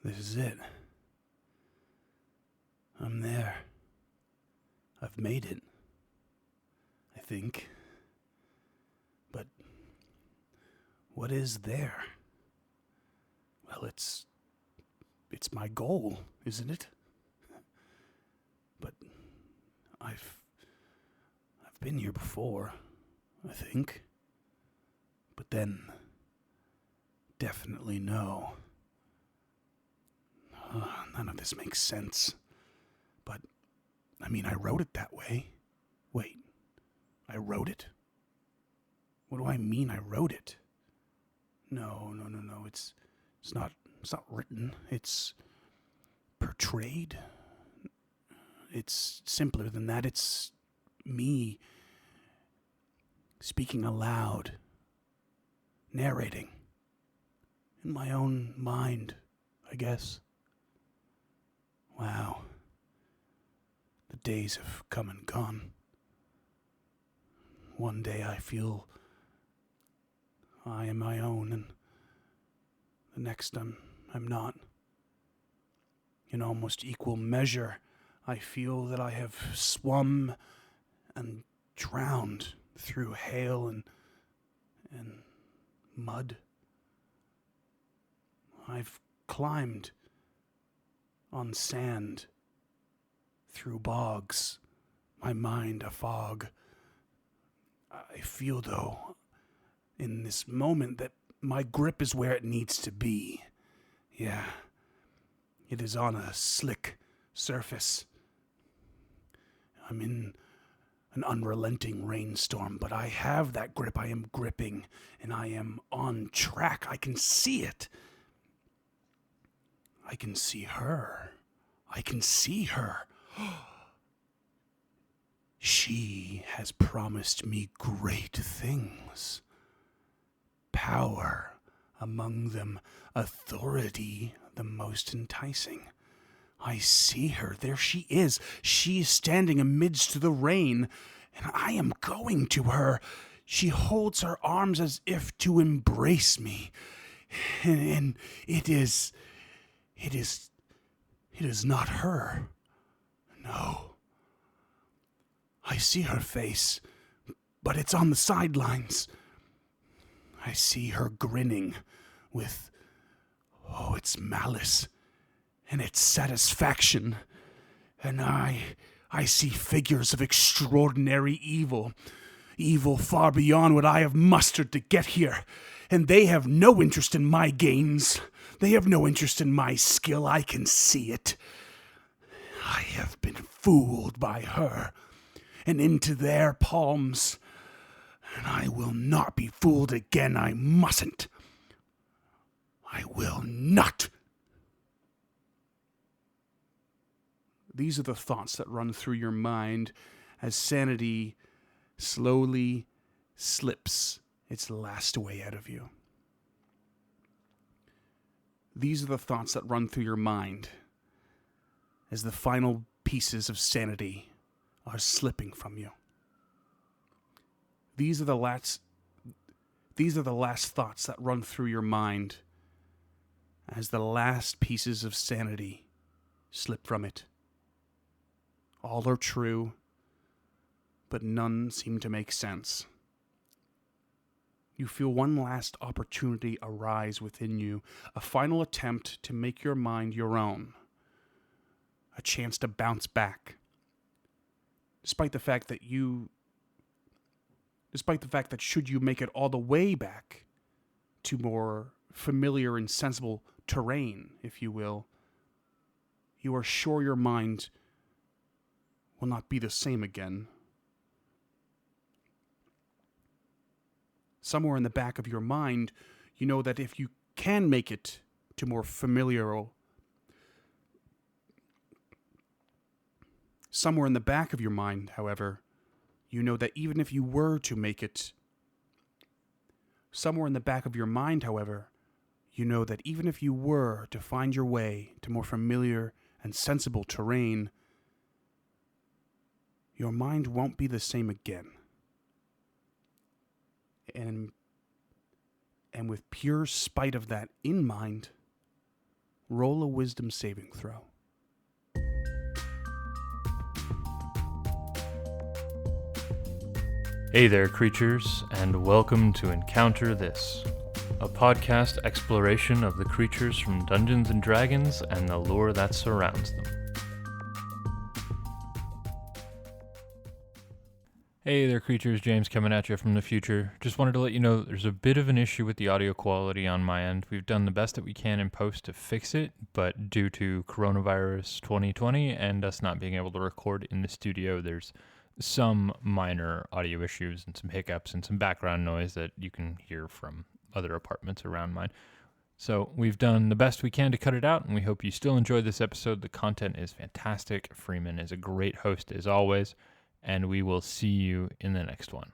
This is it. I'm there. I've made it. I think. But what is there? Well, it's my goal, isn't it? But I've been here before, I think. But then, definitely no. None of this makes sense. But, I wrote it that way. Wait, I wrote it? What do I mean I wrote it? No, it's not written. It's portrayed. It's simpler than that. It's me speaking aloud, narrating in my own mind, I guess. Wow. The days have come and gone. One day I feel I am my own, and the next I'm not. In almost equal measure, I feel that I have swum and drowned through hail and mud. I've climbed on sand, through bogs, my mind a fog. I feel, though, in this moment that my grip is where it needs to be. Yeah, it is on a slick surface. I'm in an unrelenting rainstorm, but I have that grip. I am gripping, and I am on track. I can see it. I can see her. I can see her. She has promised me great things. Power, among them authority, the most enticing. I see her. There she is. She is standing amidst the rain, and I am going to her. She holds her arms as if to embrace me. And it is not her. No. I see her face, but it's on the sidelines. I see her grinning with, it's malice and its satisfaction. And I see figures of extraordinary evil far beyond what I have mustered to get here. And they have no interest in my gains. They have no interest in my skill. I can see it. I have been fooled by her and into their palms. And I will not be fooled again. I mustn't. I will not. These are the thoughts that run through your mind as sanity slowly slips its last way out of you. These are the thoughts that run through your mind as the final pieces of sanity are slipping from you. These are the last thoughts that run through your mind as the last pieces of sanity slip from it. All are true, but none seem to make sense. You feel one last opportunity arise within you, a final attempt to make your mind your own, a chance to bounce back, despite the fact that should you make it all the way back to more familiar and sensible terrain, if you will, you are sure your mind will not be the same again. Somewhere in the back of your mind, you know that if you can make it to more familiar... Somewhere in the back of your mind, however, you know that even if you were to make it... Somewhere in the back of your mind, however, you know that even if you were to find your way to more familiar and sensible terrain, your mind won't be the same again. And with pure spite of that in mind, Roll a wisdom saving throw. Hey there, creatures, and welcome to Encounter This, a podcast exploration of the creatures from Dungeons & Dragons and the lore that surrounds them. Hey there, creatures, James coming at you from the future. Just wanted to let you know there's a bit of an issue with the audio quality on my end. We've done the best that we can in post to fix it, but due to coronavirus 2020 and us not being able to record in the studio, there's some minor audio issues and some hiccups and some background noise that you can hear from other apartments around mine. So we've done the best we can to cut it out, and we hope you still enjoyed this episode. The content is fantastic. Freeman is a great host as always, and we will see you in the next one.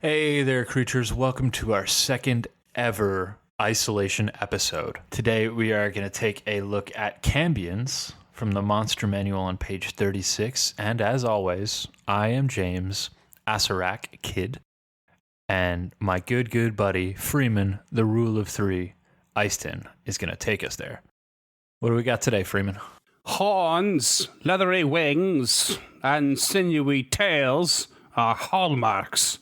Hey there, creatures. Welcome to our second ever isolation episode. Today we are going to take a look at Cambions from the Monster Manual on page 36. And as always, I am James, Asarak Kid, and my good buddy, Freeman, the Rule of Three, Eiston, is going to take us there. What do we got today, Freeman? Horns, leathery wings, and sinewy tails are hallmarks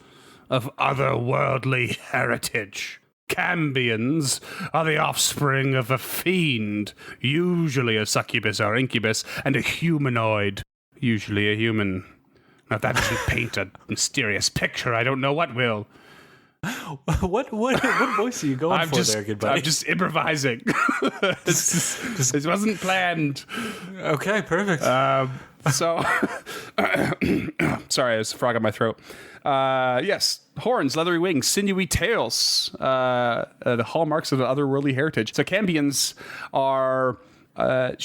of otherworldly heritage. Cambions are the offspring of a fiend, usually a succubus or incubus, and a humanoid, usually a human. Now, if that doesn't paint a mysterious picture, I don't know what will. What voice are you going for there, good buddy? I'm just improvising. This wasn't planned. Okay, perfect. Sorry, there's a frog in my throat. Yes, horns, leathery wings, sinewy tails, the hallmarks of the otherworldly heritage. So Cambions are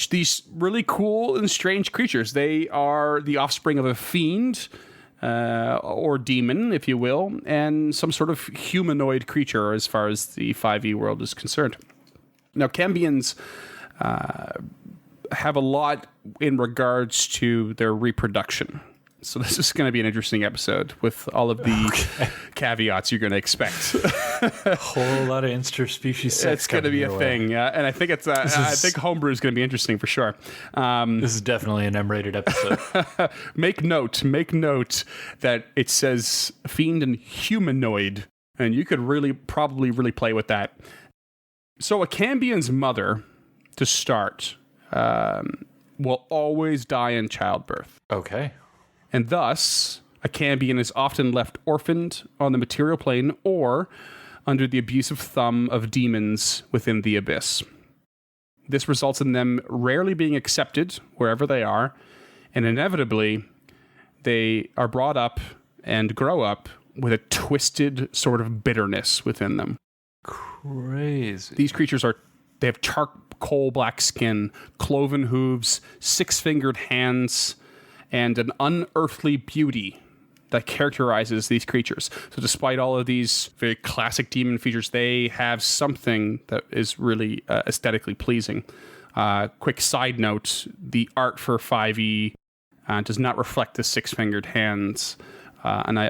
these really cool and strange creatures. They are the offspring of a fiend, or demon, if you will, and some sort of humanoid creature as far as the 5e world is concerned. Now, Cambions have a lot in regards to their reproduction. So this is going to be an interesting episode with all of the caveats you're going to expect. A whole lot of interspecies sex. It's going to be a thing, and I think I think homebrew is going to be interesting for sure. This is definitely an M-rated episode. Make note that it says fiend and humanoid, and you could probably play with that. So a Cambion's mother, to start, will always die in childbirth. Okay. And thus, a Cambion is often left orphaned on the material plane or under the abusive thumb of demons within the abyss. This results in them rarely being accepted wherever they are, and inevitably, they are brought up and grow up with a twisted sort of bitterness within them. Crazy. These creatures they have charcoal black skin, cloven hooves, six-fingered hands, and an unearthly beauty that characterizes these creatures. So despite all of these very classic demon features, they have something that is really aesthetically pleasing. Quick side note, the art for 5e does not reflect the six-fingered hands,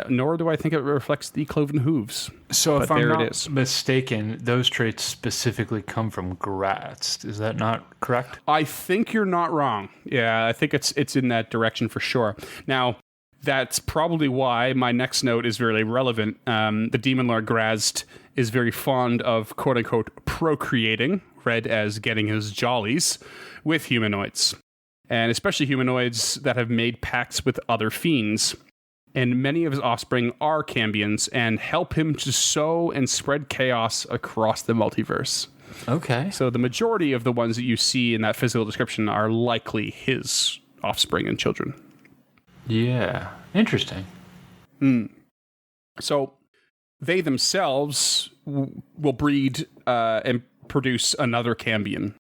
nor do I think it reflects the cloven hooves. So if I'm not mistaken, those traits specifically come from Gratz. Is that not correct? I think you're not wrong. Yeah, I think it's in that direction for sure. Now, that's probably why my next note is very relevant. The Demon Lord Grazd is very fond of quote-unquote procreating, read as getting his jollies, with humanoids. And especially humanoids that have made pacts with other fiends. And many of his offspring are Cambions and help him to sow and spread chaos across the multiverse. Okay. So the majority of the ones that you see in that physical description are likely his offspring and children. Yeah. Interesting. So they themselves will breed and produce another Cambion.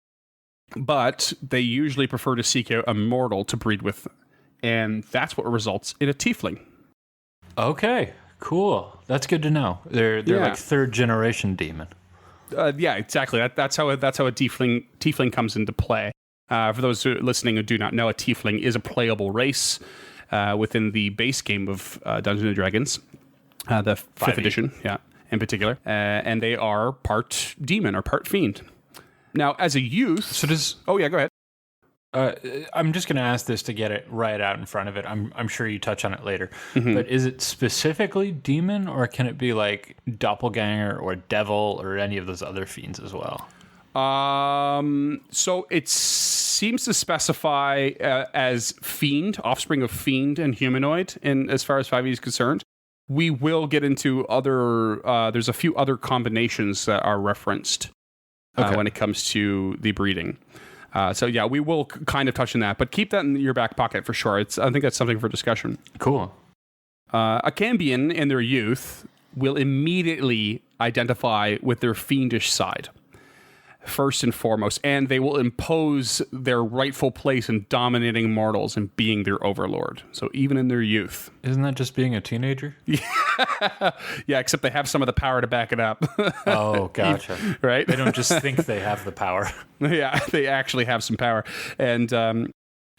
But they usually prefer to seek out a mortal to breed with. And that's what results in a tiefling. Okay, cool. That's good to know. They're like third generation demon. Yeah, exactly. That's how a tiefling comes into play. For those listening who do not know, a tiefling is a playable race within the base game of Dungeons and Dragons, the 5th edition, in particular, and they are part demon or part fiend. Now, as a youth... So does... Oh, yeah, go ahead. I'm just going to ask this to get it right out in front of it. I'm sure you touch on it later. Mm-hmm. But is it specifically demon, or can it be like doppelganger or devil or any of those other fiends as well? So it seems to specify as fiend, offspring of fiend and humanoid, and as far as 5e is concerned. We will get into other... there's a few other combinations that are referenced when it comes to the breeding. So yeah, we will kind of touch on that, but keep that in your back pocket for sure. I think that's something for discussion. Cool. A Cambion in their youth will immediately identify with their fiendish side, first and foremost, and they will impose their rightful place in dominating mortals and being their overlord. So even in their youth. Isn't that just being a teenager? Yeah, except they have some of the power to back it up. Oh, gotcha. Right? They don't just think they have the power. Yeah, they actually have some power. And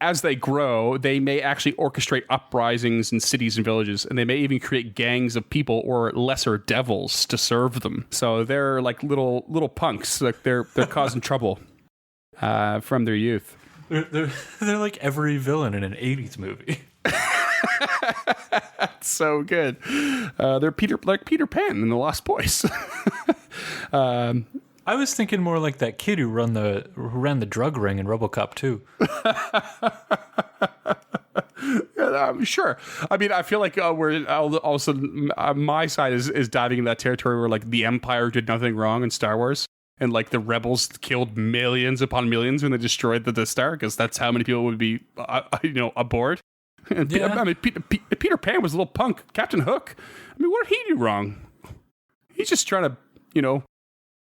as they grow, they may actually orchestrate uprisings in cities and villages, and they may even create gangs of people or lesser devils to serve them. So they're like little punks. Like they're causing trouble from their youth. They're like every villain in an 80s movie. So good. They're Peter Pan in The Lost Boys. I was thinking more like that kid who ran the drug ring in RoboCop 2. Yeah, sure. I mean, I feel like we're all of a sudden my side is diving into that territory where like the Empire did nothing wrong in Star Wars, and like the rebels killed millions upon millions when they destroyed the Death Star, because that's how many people would be aboard. And Yeah. I mean, Peter Pan was a little punk. Captain Hook. I mean, what did he do wrong? He's just trying to,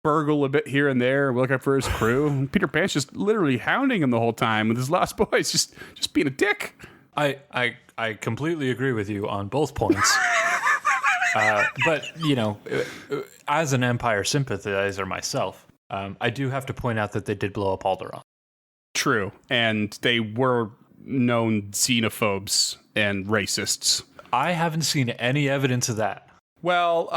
burgle a bit here and there, look out for his crew. And Peter Pan's just literally hounding him the whole time with his Lost Boys, just being a dick. I completely agree with you on both points. But, as an Empire sympathizer myself, I do have to point out that they did blow up Alderaan. True. And they were known xenophobes and racists. I haven't seen any evidence of that. Well,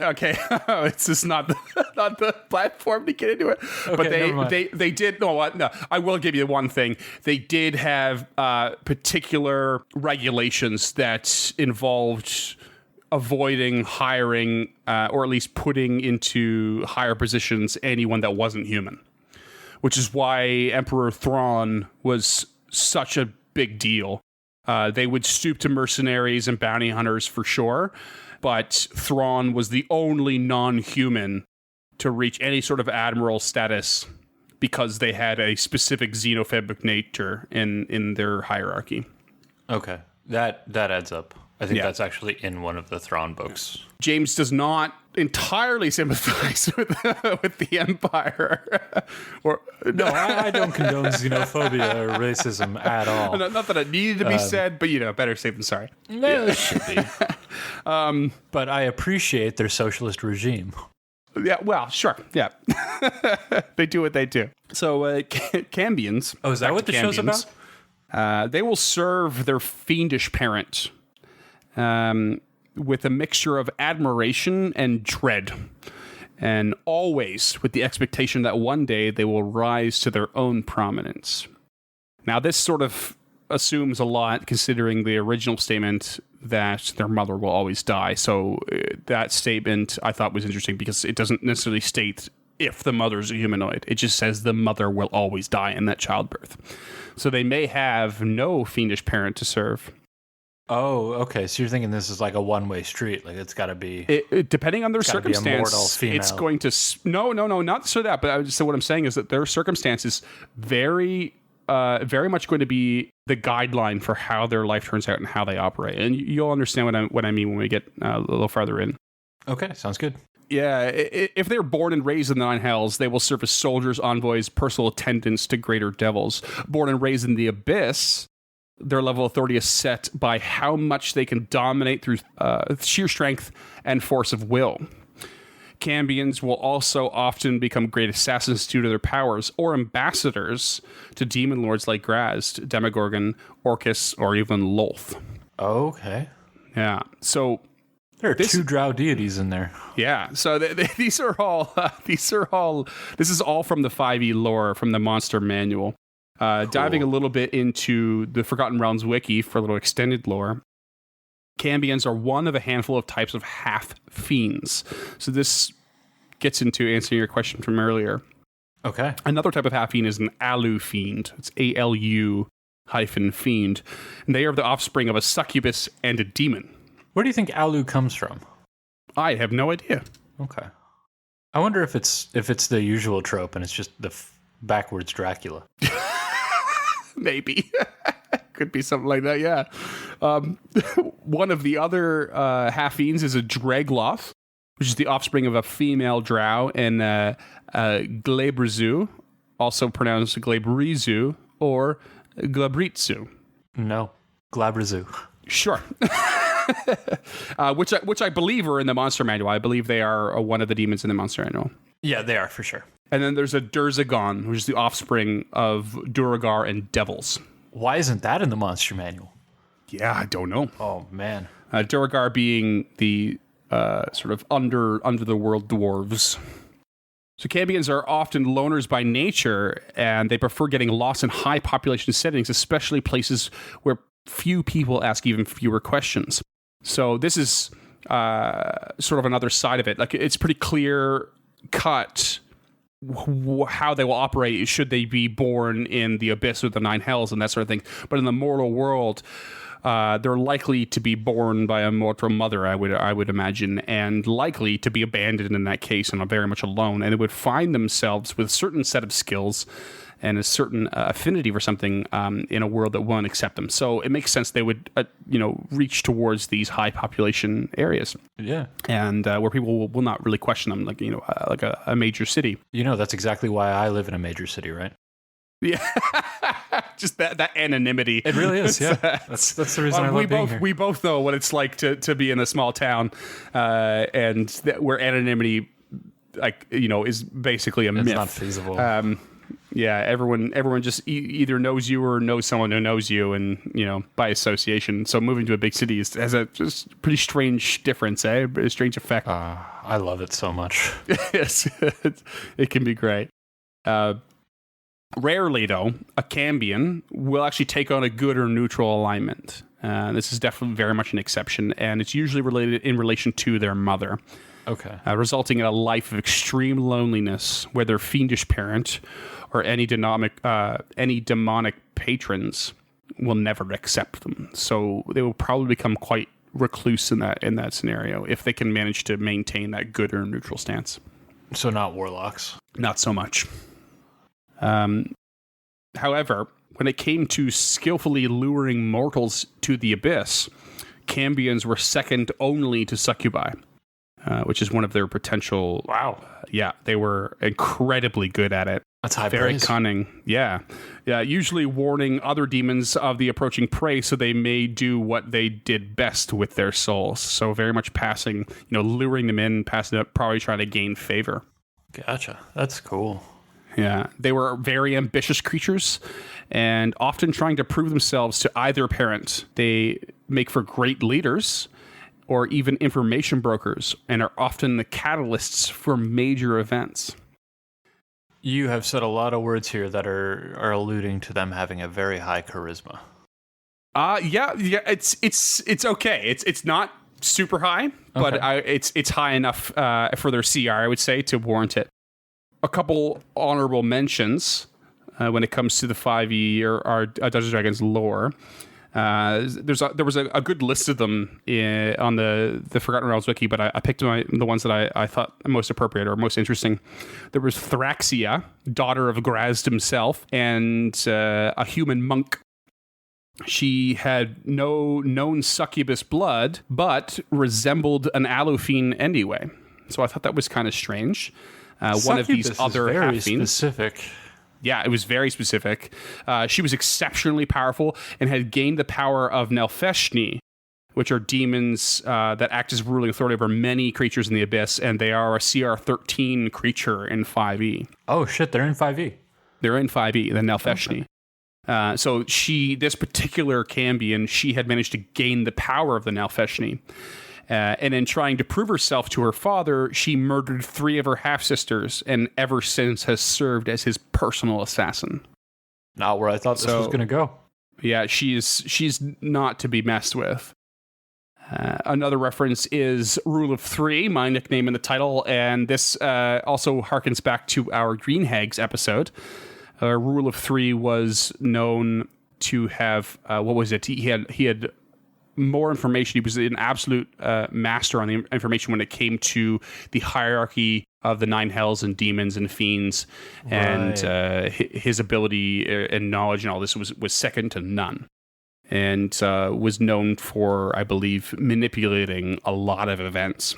okay, it's just not the platform to get into it. Okay, But never mind. they did. No, I will give you one thing. They did have particular regulations that involved avoiding hiring or at least putting into higher positions anyone that wasn't human, which is why Emperor Thrawn was such a big deal. They would stoop to mercenaries and bounty hunters for sure. But Thrawn was the only non-human to reach any sort of admiral status because they had a specific xenophobic nature in their hierarchy. Okay, that adds up. I think Yeah. that's actually in one of the Thrawn books. James does not entirely sympathize with the Empire. No, I don't condone xenophobia or racism at all. Not that it needed to be said, but better safe than sorry. No, it should be. But I appreciate their socialist regime. Yeah, well, sure. Yeah. They do what they do. So, Cambions. Oh, is that back what to the show's Cambions, about? They will serve their fiendish parent with a mixture of admiration and dread, and always with the expectation that one day they will rise to their own prominence. Now, this sort of assumes a lot, considering the original statement that their mother will always die. So that statement I thought was interesting because it doesn't necessarily state if the mother's a humanoid. It just says the mother will always die in that childbirth. So they may have no fiendish parent to serve. Oh, okay. So you're thinking this is like a one-way street. Like it's got to be... Depending on their Gotta be a mortal circumstance, female. it's going to... No, not so that. But so what I'm saying is that their circumstance is very much going to be the guideline for how their life turns out and how they operate. And you'll understand what I mean when we get a little farther in. Okay, sounds good. Yeah, if they're born and raised in the Nine Hells, they will serve as soldiers, envoys, personal attendants to greater devils. Born and raised in the Abyss, their level of authority is set by how much they can dominate through sheer strength and force of will. Cambions will also often become great assassins due to their powers, or ambassadors to demon lords like Grazd, Demogorgon, Orcus, or even Lolth. Okay. Yeah, so... There are two drow deities in there. Yeah, so these are all this is all from the 5e lore from the monster manual. Cool. Diving a little bit into the Forgotten Realms wiki for a little extended lore. Cambions are one of a handful of types of half fiends. So this gets into answering your question from earlier. Okay. Another type of half fiend is an alu fiend. It's ALU -fiend. And they are the offspring of a succubus and a demon. Where do you think alu comes from? I have no idea. Okay. I wonder if it's the usual trope and it's just the backwards Dracula. Maybe. Could be something like that, yeah. One of the other half-fiends is a Dragloth, which is the offspring of a female drow, and Glabrezu, also pronounced Glabrezu, or Glabritzu. No, Glabrezu. Sure. Which I believe are in the monster manual. I believe they are one of the demons in the monster manual. Yeah, they are, for sure. And then there's a Durzagon, which is the offspring of Duragar and devils. Why isn't that in the monster manual? Yeah, I don't know. Oh, man. Duragar being the sort of under the world dwarves. So Cambions are often loners by nature, and they prefer getting lost in high population settings, especially places where few people ask even fewer questions. So this is sort of another side of it. Like, it's pretty clear cut how they will operate should they be born in the abyss or the nine hells and that sort of thing. But in the mortal world, they're likely to be born by a mortal mother, I would imagine, and likely to be abandoned in that case and are very much alone. And they would find themselves with a certain set of skills and a certain affinity for something in a world that won't accept them. So it makes sense they would, reach towards these high population areas. Yeah, and where people will not really question them, like a major city. That's exactly why I live in a major city, right? Yeah, just that anonymity. It really is. Yeah, that's the reason I love being here. We both know what it's like to be in a small town, and where anonymity, is basically a myth. It's not feasible. Yeah, everyone just either knows you or knows someone who knows you, and by association. So moving to a big city has a just pretty strange difference, a strange effect. I love it so much. Yes, it can be great. Rarely, though, a Cambion will actually take on a good or neutral alignment. This is definitely very much an exception, and it's usually related in relation to their mother. Okay. Resulting in a life of extreme loneliness where their fiendish parent or any demonic patrons will never accept them. So they will probably become quite recluse in that scenario if they can manage to maintain that good or neutral stance. So not warlocks. Not so much. However, when it came to skillfully luring mortals to the abyss, Cambions were second only to succubi. Which is one of their potential. Wow. Yeah, they were incredibly good at it. That's high Very praise. cunning. Yeah. Usually warning other demons of the approaching prey so they may do what they did best with their souls. So very much passing, luring them in, passing up, probably trying to gain favor. Gotcha. That's cool. Yeah. They were very ambitious creatures and often trying to prove themselves to either parent. They make for great leaders or even information brokers, and are often the catalysts for major events. You have said a lot of words here that are alluding to them having a very high charisma. Yeah, it's okay. It's not super high, but it's high enough for their CR, I would say, to warrant it. A couple honorable mentions when it comes to the 5e or Dungeons & Dragons lore. There was a good list of them on the Forgotten Realms wiki, but I picked the ones that I thought most appropriate or most interesting. There was Thraxia, daughter of Grazd himself, and a human monk. She had no known succubus blood, but resembled an Alufine anyway. So I thought that was kind of strange. One of these other very half-fiends. Specific. Yeah, it was very specific. She was exceptionally powerful and had gained the power of Nelfeshni, which are demons that act as ruling authority over many creatures in the Abyss, and they are a CR 13 creature in 5e. Oh, shit, they're in 5e. They're in 5e, the Nelfeshni. Okay. So this particular Cambion, she had managed to gain the power of the Nelfeshni. And in trying to prove herself to her father, she murdered 3 of her half-sisters and ever since has served as his personal assassin. Not where I thought this was going to go. Yeah, she's not to be messed with. Another reference is Rule of 3, my nickname in the title, and this also harkens back to our Green Hags episode. Rule of 3 was known to have, what was it? He had more information. He was an absolute master on the information when it came to the hierarchy of the 9 hells and demons and fiends, and his ability and knowledge and all this was second to none, and was known for, I believe, manipulating a lot of events.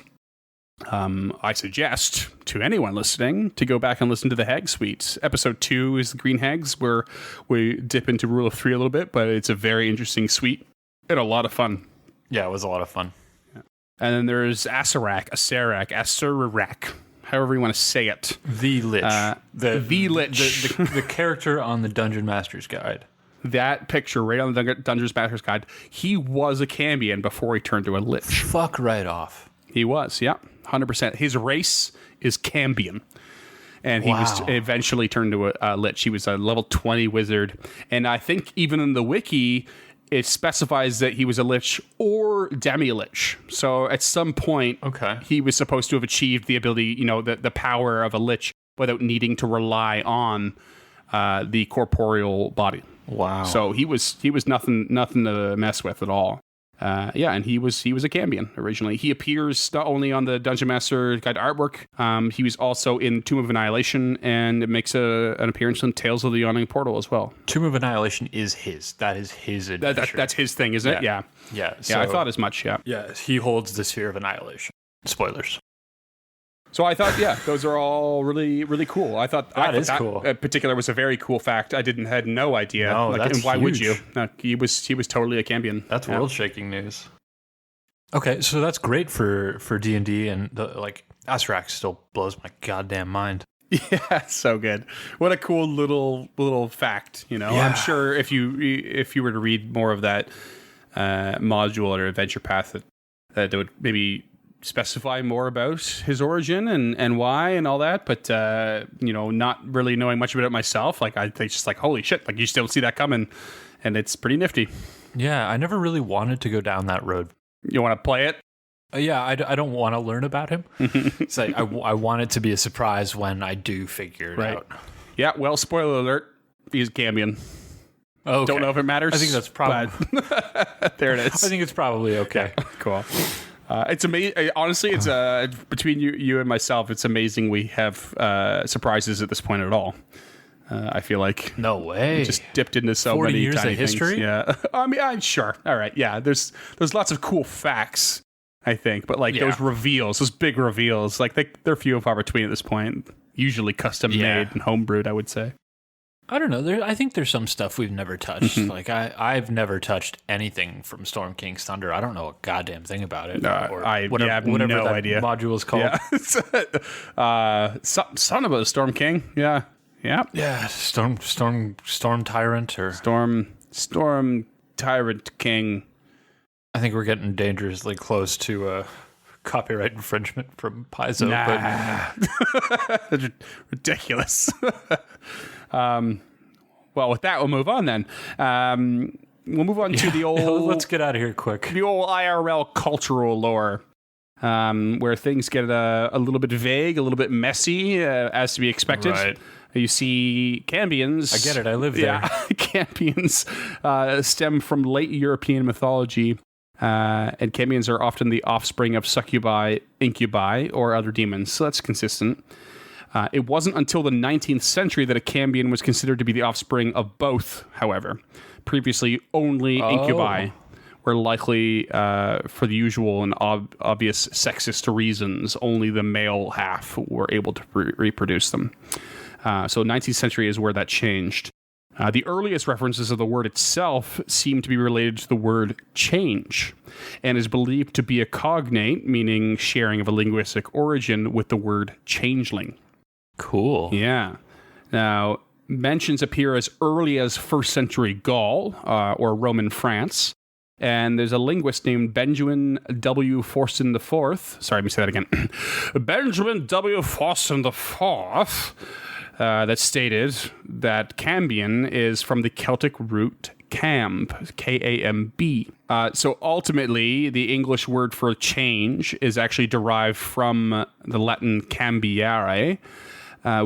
I suggest to anyone listening to go back and listen to the Hag Suite. Episode 2 is the Green Hags, where we dip into Rule of 3 a little bit, but it's a very interesting suite and a lot of fun. Yeah, it was a lot of fun. Yeah. And then there's Asarak, however you want to say it. The Lich. The Lich. The character on the Dungeon Master's Guide. That picture right on the Dungeon Master's Guide, he was a Cambion before he turned to a Lich. Fuck right off. He was, yeah, 100%. His race is Cambion. And he was eventually turned to a Lich. He was a level 20 wizard. And I think even in the wiki, it specifies that he was a Lich or Demi-Lich. So at some point, he was supposed to have achieved the ability, the power of a Lich without needing to rely on the corporeal body. Wow. So he was nothing to mess with at all. And he was a Cambion originally. He appears not only on the Dungeon Master Guide artwork, he was also in Tomb of Annihilation, and it makes an appearance in Tales of the Yawning Portal as well. Tomb of Annihilation is his. That is his adventure. That's his thing, isn't it? Yeah. Yeah. So, I thought as much, yeah. Yeah, he holds the Sphere of Annihilation. Spoilers. So I thought, those are all really, really cool. I thought that cool. In particular was a very cool fact. I had no idea. No, that's and why huge. would you? No, he was totally a Cambion. That's world-shaking news. Okay, so that's great for D&D, and Asarak still blows my goddamn mind. Yeah, so good. What a cool little fact, Yeah. I'm sure if you were to read more of that module or adventure path, that would maybe specify more about his origin and why and all that, but not really knowing much about it myself, I think just holy shit, you just don't see that coming, and it's pretty nifty. Yeah, I never really wanted to go down that road. You want to play it? Yeah, I don't want to learn about him. It's I want it to be a surprise when I do figure it out. Yeah, well, spoiler alert, he's Cambion. Okay. Don't know if it matters. I think that's probably... There it is. I think it's probably okay. Yeah, cool. It's amazing. Honestly, it's between you and myself, it's amazing we have surprises at this point at all. I feel like no way. We just dipped into so 40 many years tiny of history. Things. Yeah, I mean, I'm sure. All right, yeah. There's lots of cool facts, I think, but those reveals, those big reveals, they're few and far between at this point. Usually custom made and homebrewed, I would say. I don't know. I think there's some stuff we've never touched. I've never touched anything from Storm King's Thunder. I don't know a goddamn thing about it. I have no idea. Module is called. Yeah. Something about the Storm King. Yeah. Yeah. Yeah. Storm Tyrant or Storm Tyrant King. I think we're getting dangerously close to copyright infringement from Paizo. That's ridiculous. Well, with that, we'll move on then. We'll move on to the old... Let's get out of here quick. The old IRL cultural lore, where things get a little bit vague, a little bit messy, as to be expected. Right. You see Cambions... I get it, I live there. Yeah, Cambions stem from late European mythology, and Cambions are often the offspring of succubi, incubi, or other demons, so that's consistent. It wasn't until the 19th century that a Cambion was considered to be the offspring of both, however. Previously, only incubi were likely, for the usual and obvious sexist reasons, only the male half were able to reproduce them. So 19th century is where that changed. The earliest references of the word itself seem to be related to the word change, and is believed to be a cognate, meaning sharing of a linguistic origin, with the word changeling. Cool. Yeah. Now, mentions appear as early as 1st century Gaul or Roman France, And there's a linguist named Benjamin W. Forson IV. Sorry, let me say that again. Benjamin W. Forson IV that stated that Cambion is from the Celtic root camb, K-A-M-B. So ultimately, the English word for change is actually derived from the Latin cambiare,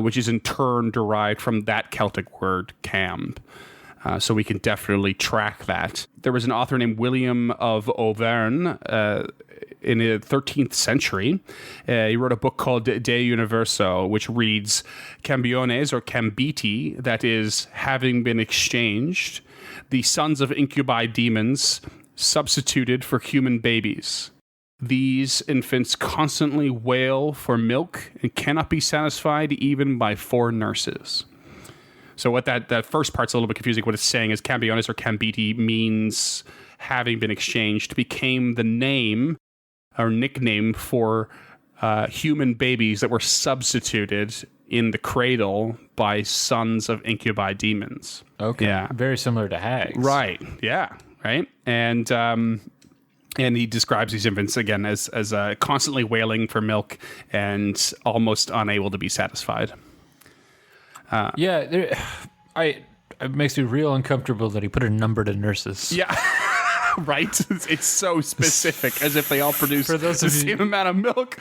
which is in turn derived from that Celtic word camb. So we can definitely track that. There was an author named William of Auvergne in the 13th century. He wrote a book called De Universo, which reads Cambiones or Cambiti, that is, having been exchanged, the sons of incubi demons substituted for human babies. These infants constantly wail for milk and cannot be satisfied even by 4 nurses. So what that first part's a little bit confusing. What it's saying is Cambiones or Cambiti means having been exchanged, became the name or nickname for human babies that were substituted in the cradle by sons of incubi demons. Okay. Yeah. Very similar to hags. Right. Yeah. Right. And he describes these infants again as constantly wailing for milk and almost unable to be satisfied. It makes me real uncomfortable that he put a number to nurses. Yeah, right? It's so specific, as if they all produce For those the of you- same amount of milk.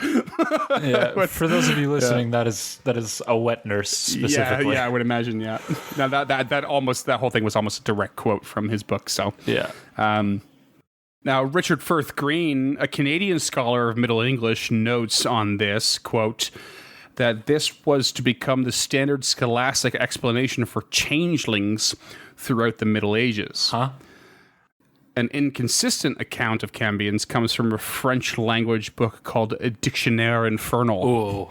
Yeah, for those of you listening, that is a wet nurse specifically. Yeah, I would imagine, yeah. Now, that whole thing was almost a direct quote from his book, so... Yeah. Now, Richard Firth Green, a Canadian scholar of Middle English, notes on this, quote, that this was to become the standard scholastic explanation for changelings throughout the Middle Ages. Huh? An inconsistent account of Cambions comes from a French language book called Dictionnaire Infernal.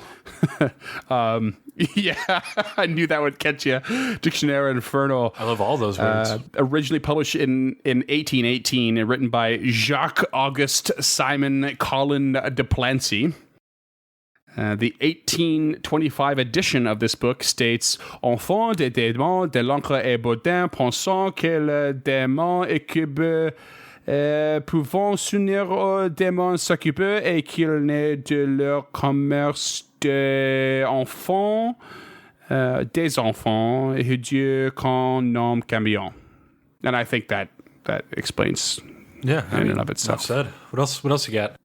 Oh. Yeah, I knew that would catch you. Dictionnaire Infernal. I love all those words. Originally published in 1818 and written by Jacques-Auguste Simon Colin de Plancy. The 1825 edition of this book states Enfant des démons de l'encre et Baudin pensant que le démon incube pouvant s'unir aux démons s'occuper et qu'il n'est de leur commerce des enfants et Dieu qu'on nomme Cambion. And I think that explains Yeah, in and of itself. Enough said. What else you got?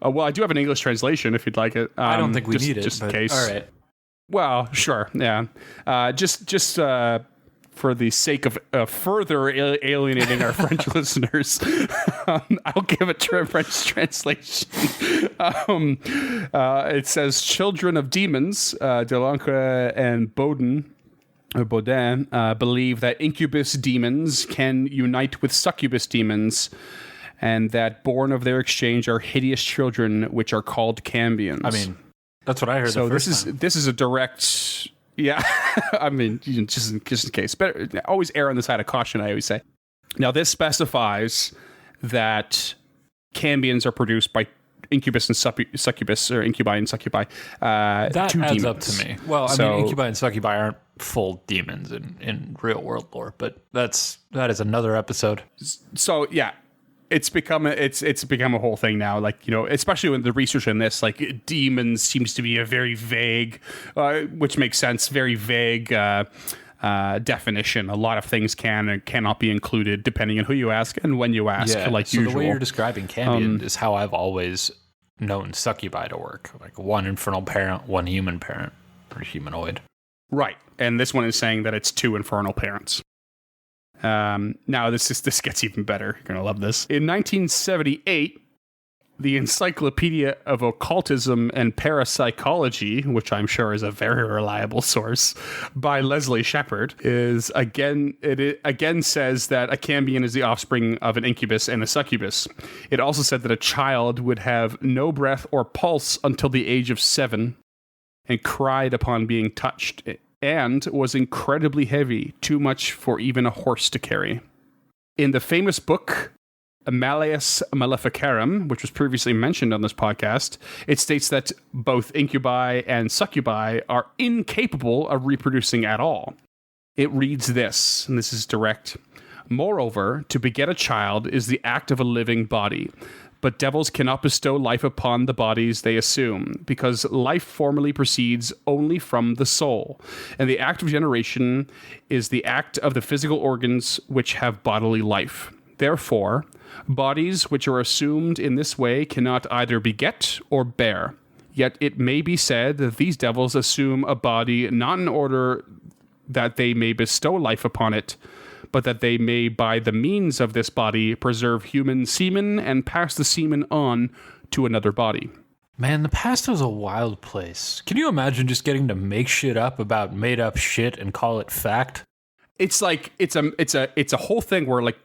Well, I do have an English translation if you'd like it. I don't think we need it. Just in but case. All right. Well, sure, yeah. Just for the sake of further alienating our French listeners, I'll give a French translation. It says, "Children of demons, Delancre and Baudin believe that incubus demons can unite with succubus demons, and that born of their exchange are hideous children, which are called Cambions." I mean, that's what I heard. So the first time. this is a direct, yeah. I mean, just in case, better always err on the side of caution. I always say. Now, this specifies that Cambions are produced by incubus and succubus, or incubi and succubi. That two adds demons. up to me. Well, I mean, incubi and succubi aren't full demons in real world lore, but that is another episode. So yeah. It's become a whole thing now, like, you know, especially when the research in this, like, demons seems to be a very vague, which makes sense, very vague definition. A lot of things can and cannot be included depending on who you ask and when you ask, like so usual. the way you're describing Cambion is how I've always known succubi to work, like one infernal parent, one human parent, or humanoid. Right, and this one is saying that it's 2 infernal parents. Now this gets even better. You're gonna love this. In 1978, the Encyclopedia of Occultism and Parapsychology, which I'm sure is a very reliable source, by Leslie Shepard, it again says that a Cambion is the offspring of an incubus and a succubus. It also said that a child would have no breath or pulse until the age of 7, and cried upon being touched, and was incredibly heavy, too much for even a horse to carry. In the famous book Malleus Maleficarum, which was previously mentioned on this podcast, it states that both incubi and succubi are incapable of reproducing at all. It reads this, and this is direct. Moreover, to beget a child is the act of a living body. But devils cannot bestow life upon the bodies they assume, because life formally proceeds only from the soul. And the act of generation is the act of the physical organs which have bodily life. Therefore, bodies which are assumed in this way cannot either beget or bear. Yet it may be said that these devils assume a body not in order that they may bestow life upon it, but that they may, by the means of this body, preserve human semen and pass the semen on to another body. Man, the past was a wild place. Can you imagine just getting to make shit up about made up shit and call it fact? It's like it's a whole thing where like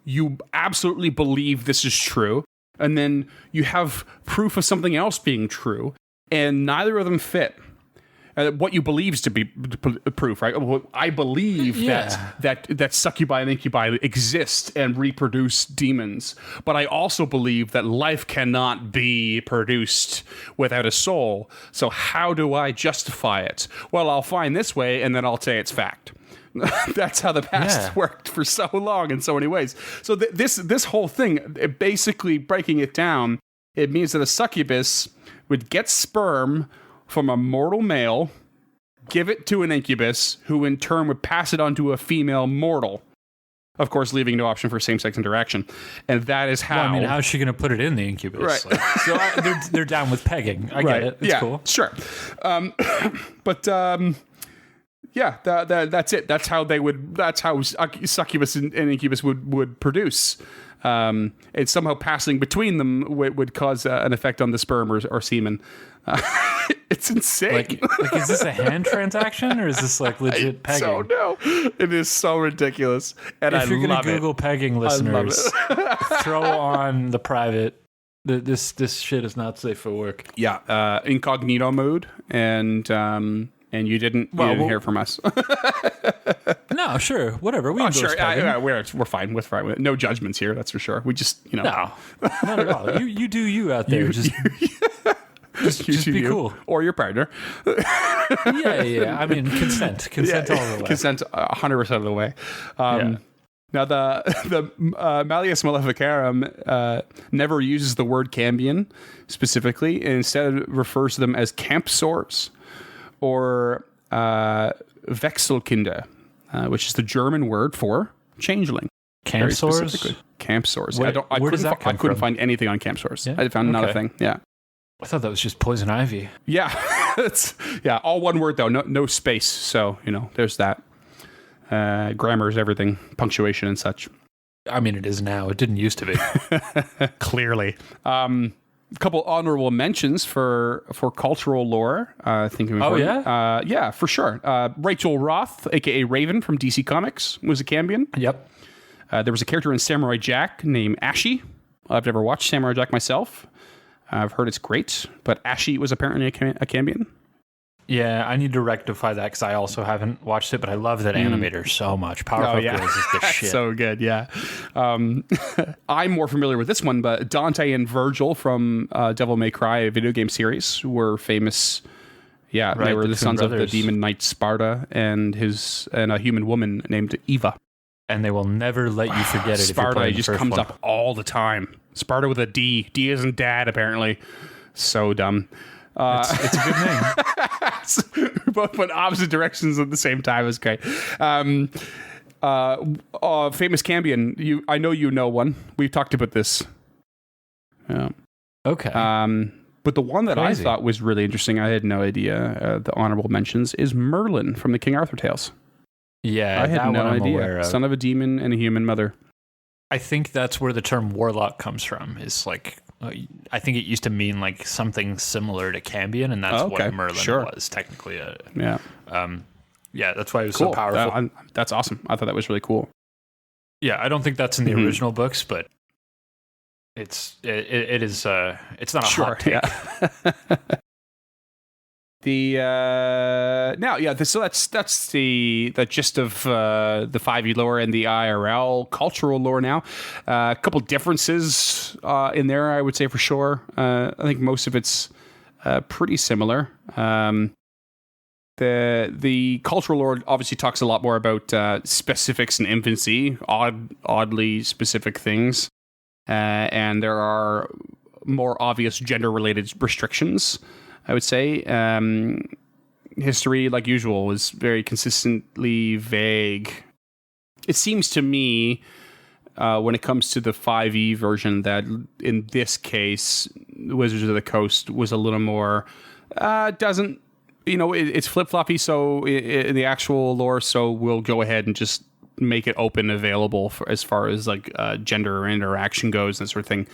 you absolutely believe this is true, and then you have proof of something else being true, and neither of them fit. What you believe is to be proof, right? Well, I believe that succubi and incubi exist and reproduce demons, but I also believe that life cannot be produced without a soul. So how do I justify it? Well, I'll find this way, and then I'll say it's fact. That's how the past worked for so long in so many ways. So this whole thing, basically breaking it down, it means that a succubus would get sperm from a mortal male, give it to an incubus, who in turn would pass it on to a female mortal. Of course, leaving no option for same-sex interaction. And that is how... Well, I mean, how's she going to put it in the incubus? Right. Like, so they're down with pegging. I get it. It's cool. Sure. That's it. That's how they would... That's how succubus and incubus would produce. And somehow passing between them would cause an effect on the sperm or semen. It's insane. Like, is this a hand transaction or is this like legit pegging? So no, it is so ridiculous. And if you're going to Google pegging, listeners, throw on the private. This shit is not safe for work. Yeah, incognito mode, and you didn't hear from us. No, sure, whatever. We sure. We're fine with no judgments here. That's for sure. We just no, not at all. You do you out there. Just be cool. Or your partner. Yeah. I mean, consent all the way. Consent 100% of the way. Now, the Malleus Maleficarum never uses the word Cambion specifically, and instead refers to them as Campsors or Wechselkinder, which is the German word for changeling. Campsors? Campsors. I couldn't find anything on Campsors. Yeah? I found another thing. Yeah. I thought that was just poison ivy. Yeah. All one word though, no space. So, there's that. Grammar is everything, punctuation and such. I mean, it is now. It didn't used to be. Clearly. A couple honorable mentions for cultural lore. I think. Yeah, for sure. Rachel Roth, aka Raven from DC Comics, was a Cambion. Yep. There was a character in Samurai Jack named Ashi. I've never watched Samurai Jack myself. I've heard it's great, but Ashi was apparently a Cambion. Yeah, I need to rectify that because I also haven't watched it, but I love that animator so much. Powerpuff Girls is the shit. So good, yeah. I'm more familiar with this one, but Dante and Virgil from Devil May Cry, a video game series, were famous. Yeah, they were the sons brothers of the demon knight Sparta and a human woman named Eva. And they will never let you forget it. Sparta if you're just comes up all the time. Sparta with a D. D isn't dad, apparently. So dumb. It's a good name. Both went opposite directions at the same time. It's great. Famous Cambion. I know you know one. We've talked about this. Yeah. Okay. But the one that I thought was really interesting, I had no idea, the honorable mentions, is Merlin from the King Arthur tales. Yeah, I had no idea. Son of a demon and a human mother. I think that's where the term warlock comes from. Is like, I think it used to mean like something similar to Cambion, and that's what Merlin was technically. Yeah, that's why it was so powerful. That's awesome. I thought that was really cool. Yeah, I don't think that's in the original books, but it is. It's not a hot take. Yeah. So that's the gist of the 5e lore and the IRL cultural lore now. A couple differences in there, I would say for sure. I think most of it's pretty similar. The cultural lore obviously talks a lot more about specifics in infancy, oddly specific things, and there are more obvious gender-related restrictions, I would say. History, like usual, is very consistently vague. It seems to me, when it comes to the 5e version, that in this case, Wizards of the Coast was a little more... doesn't... it's flip-floppy, so in the actual lore, so we'll go ahead and just make it open available for, as far as like gender or interaction goes and that sort of thing.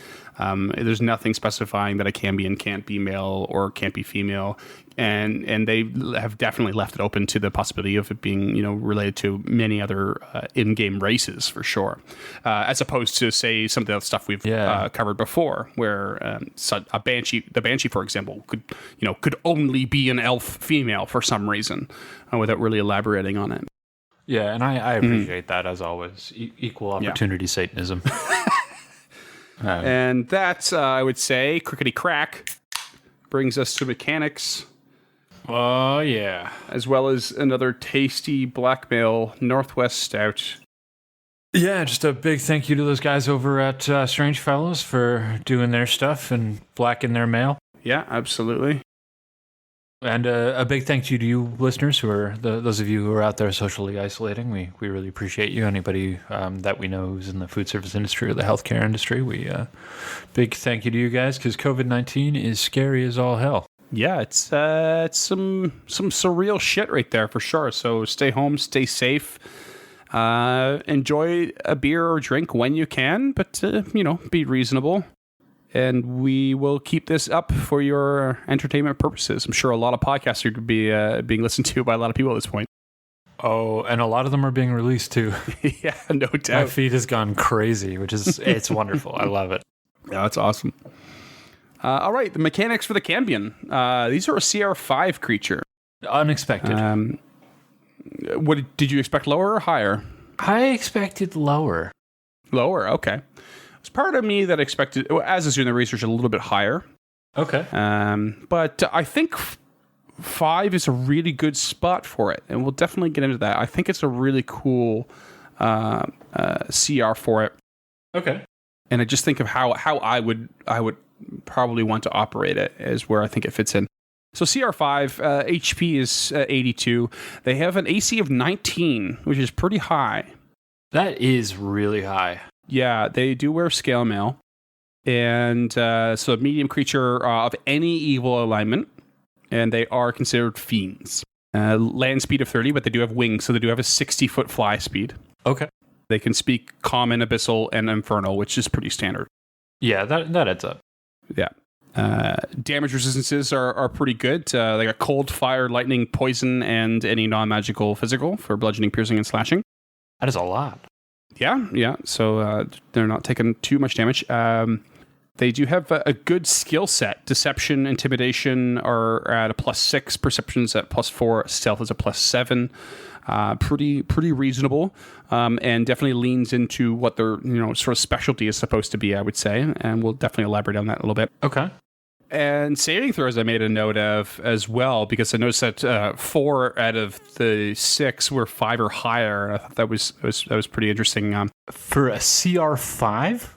There's nothing specifying that a Cambion can't be male or can't be female, and they have definitely left it open to the possibility of it being related to many other in-game races for sure, as opposed to say some of the stuff we've covered before, where the banshee, for example, could only be an elf female for some reason, without really elaborating on it. Yeah, and I appreciate that, as always. Equal opportunity Satanism. And that, I would say, crickety crack, brings us to mechanics. Oh, yeah. As well as another tasty blackmail Northwest Stout. Yeah, just a big thank you to those guys over at Strange Fellows for doing their stuff and blacking their mail. Yeah, absolutely. And a big thank you to you listeners, who are those of you who are out there socially isolating. We really appreciate you. Anybody that we know who's in the food service industry or the healthcare industry, we big thank you to you guys, because COVID-19 is scary as all hell. Yeah, it's some surreal shit right there for sure. So stay home, stay safe, enjoy a beer or drink when you can, but be reasonable. And we will keep this up for your entertainment purposes. I'm sure a lot of podcasts are being listened to by a lot of people at this point. Oh, and a lot of them are being released too. Yeah, no doubt. My feed has gone crazy, it's wonderful. I love it. Yeah, that's awesome. All right, the mechanics for the Cambion. These are a CR5 creature. Unexpected. What did you expect, lower or higher? I expected lower. Lower, okay. There's part of me that expected, as is doing the research, a little bit higher. Okay. But I think 5 is a really good spot for it, and we'll definitely get into that. I think it's a really cool CR for it. Okay. And I just think of how I would probably want to operate it is where I think it fits in. So CR5, HP is 82. They have an AC of 19, which is pretty high. That is really high. Yeah, they do wear scale mail. And so a medium creature of any evil alignment. And they are considered fiends. Land speed of 30, but they do have wings, so they do have a 60-foot fly speed. Okay. They can speak common, abyssal, and infernal, which is pretty standard. Yeah, that adds up. Yeah. Damage resistances are pretty good. They got cold, fire, lightning, poison, and any non-magical physical for bludgeoning, piercing, and slashing. That is a lot. Yeah. So they're not taking too much damage. They do have a good skill set. Deception, intimidation are at a +6. Perception's at +4. Stealth is a +7. Pretty reasonable, and definitely leans into what their sort of specialty is supposed to be, I would say. And we'll definitely elaborate on that a little bit. Okay. And saving throws I made a note of as well, because I noticed that 4 out of the 6 were 5 or higher. I thought that was pretty interesting. For a CR5?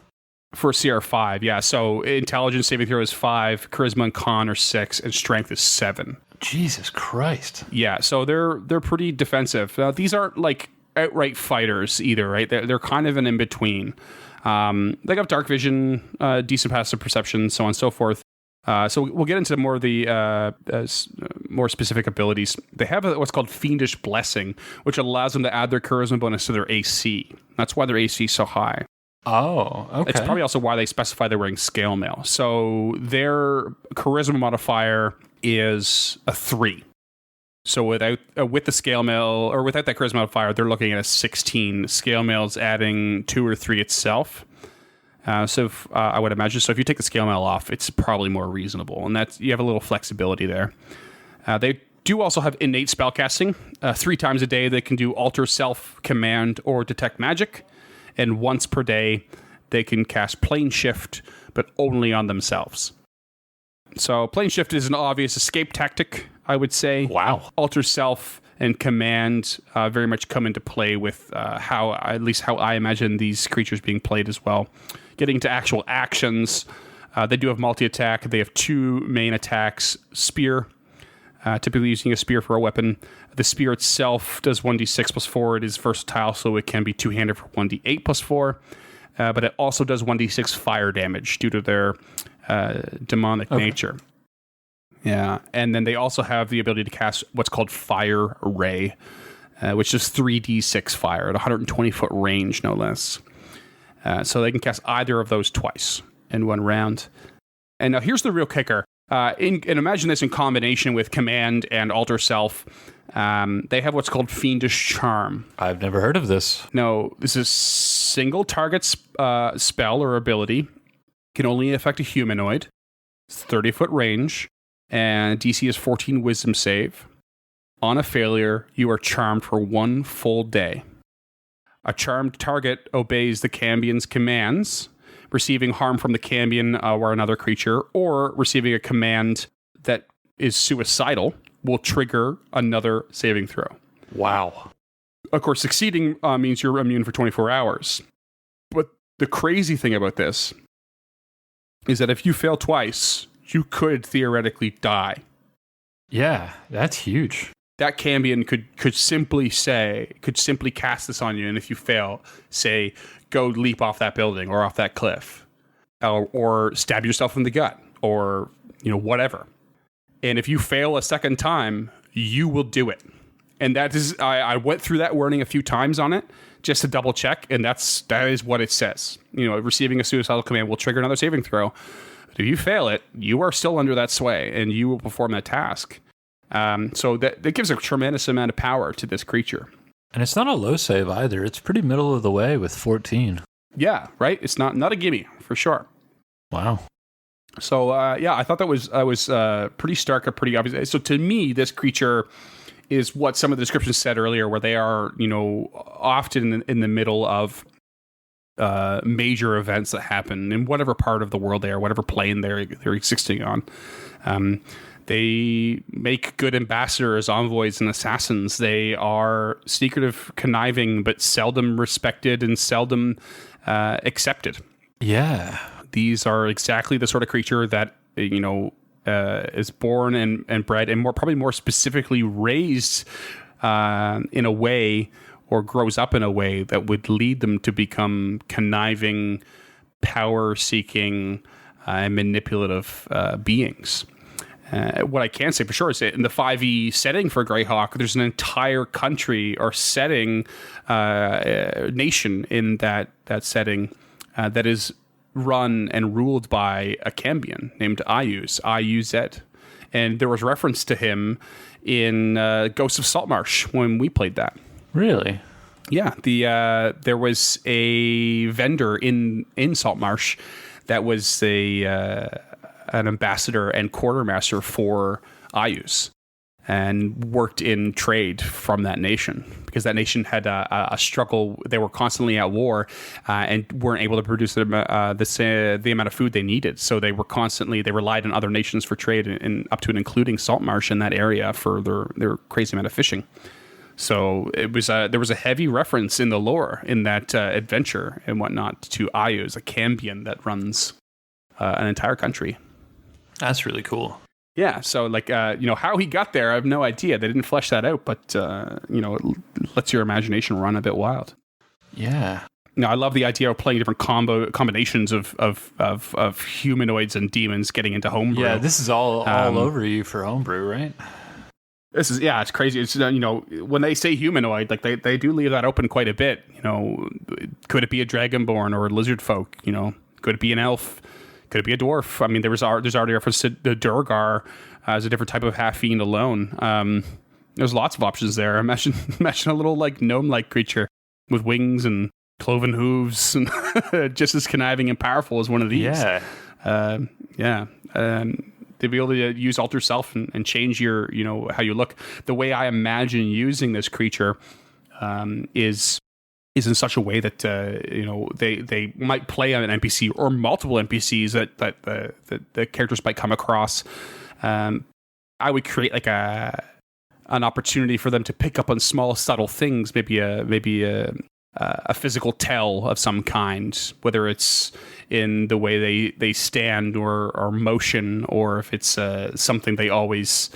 For a CR5, yeah. So intelligence saving throw is 5, charisma and con are 6, and strength is 7. Jesus Christ. Yeah, so they're pretty defensive. These aren't like outright fighters either, right? They're kind of an in-between. They got dark vision, decent passive perception, so on and so forth. So we'll get into more of the more specific abilities. They have what's called Fiendish Blessing, which allows them to add their charisma bonus to their AC. That's why their AC is so high. Oh, okay. It's probably also why they specify they're wearing scale mail. So their charisma modifier is a 3. So without with the scale mail, or without that charisma modifier, they're looking at a 16. Scale mail's adding 2 or 3 itself. So I would imagine. So if you take the scale mail off, it's probably more reasonable, and that's you have a little flexibility there. They do also have innate spellcasting. 3 times a day, they can do alter self, command, or detect magic. And once per day, they can cast plane shift, but only on themselves. So plane shift is an obvious escape tactic, I would say. Wow. Alter self and command very much come into play with how I imagine these creatures being played as well. Getting to actual actions, they do have multi-attack. They have 2 main attacks. Spear, typically using a spear for a weapon. The spear itself does 1d6 plus 4. It is versatile, so it can be two-handed for 1d8 plus 4. But it also does 1d6 fire damage due to their demonic nature. Yeah, and then they also have the ability to cast what's called Fire Ray, which is 3d6 fire at 120-foot range, no less. So they can cast either of those twice in one round. And now here's the real kicker. And imagine this in combination with Command and Alter Self. They have what's called Fiendish Charm. I've never heard of this. No, this is single target spell or ability. Can only affect a humanoid. It's 30-foot range. And DC is 14 Wisdom save. On a failure, you are charmed for 1 full day. A charmed target obeys the Cambions' commands, receiving harm from the Cambion or another creature, or receiving a command that is suicidal will trigger another saving throw. Wow. Of course, succeeding means you're immune for 24 hours. But the crazy thing about this is that if you fail twice, you could theoretically die. Yeah, that's huge. That Cambion could simply cast this on you, and if you fail, say, go leap off that building or off that cliff, or stab yourself in the gut, or whatever. And if you fail a second time, you will do it. And that is, I went through that warning a few times on it just to double check, and that is what it says. Receiving a suicidal command will trigger another saving throw. But if you fail it, you are still under that sway, and you will perform that task. So that gives a tremendous amount of power to this creature. And it's not a low save either. It's pretty middle of the way with 14. Yeah, right? It's not a gimme, for sure. Wow. So, I thought that was pretty stark and pretty obvious. So to me, this creature is what some of the descriptions said earlier, where they are, often in the middle of major events that happen in whatever part of the world they are, whatever plane they're existing on. They make good ambassadors, envoys, and assassins. They are secretive, conniving, but seldom respected and seldom accepted. Yeah. These are exactly the sort of creature that, is born and bred and probably more specifically raised in a way, or grows up in a way that would lead them to become conniving, power-seeking, and manipulative beings. What I can say for sure is that in the 5e setting for Greyhawk, there's an entire country or setting, nation in that setting that is run and ruled by a Cambion named Iuz, I-U-Z. And there was reference to him in Ghosts of Saltmarsh when we played that. Really? Yeah, there was a vendor in Saltmarsh that was an ambassador and quartermaster for Iuz, and worked in trade from that nation, because that nation had a struggle. They were constantly at war and weren't able to produce the amount of food they needed. So they relied on other nations for trade, and up to and including Saltmarsh in that area for their crazy amount of fishing. So there was a heavy reference in the lore in that adventure and whatnot to Iuz, a Cambion that runs an entire country. That's really cool. Yeah, so how he got there, I have no idea. They didn't flesh that out, but it lets your imagination run a bit wild. Yeah. I love the idea of playing different combinations of humanoids and demons getting into homebrew. Yeah, this is all over you for homebrew, right? This is, it's crazy. It's, when they say humanoid, they do leave that open quite a bit. Could it be a dragonborn or a lizard folk? Could it be an elf? Could it be a dwarf? I mean, there's already reference to the Durgar as a different type of half-fiend alone. There's lots of options there. Imagine a little gnome-like creature with wings and cloven hooves and just as conniving and powerful as one of these. Yeah. To be able to use Alter Self and change your, how you look. The way I imagine using this creature is is in such a way that they might play on an NPC or multiple NPCs that the characters might come across. I would create like an opportunity for them to pick up on small, subtle things, maybe a physical tell of some kind, whether it's in the way they stand or motion, or if it's something they always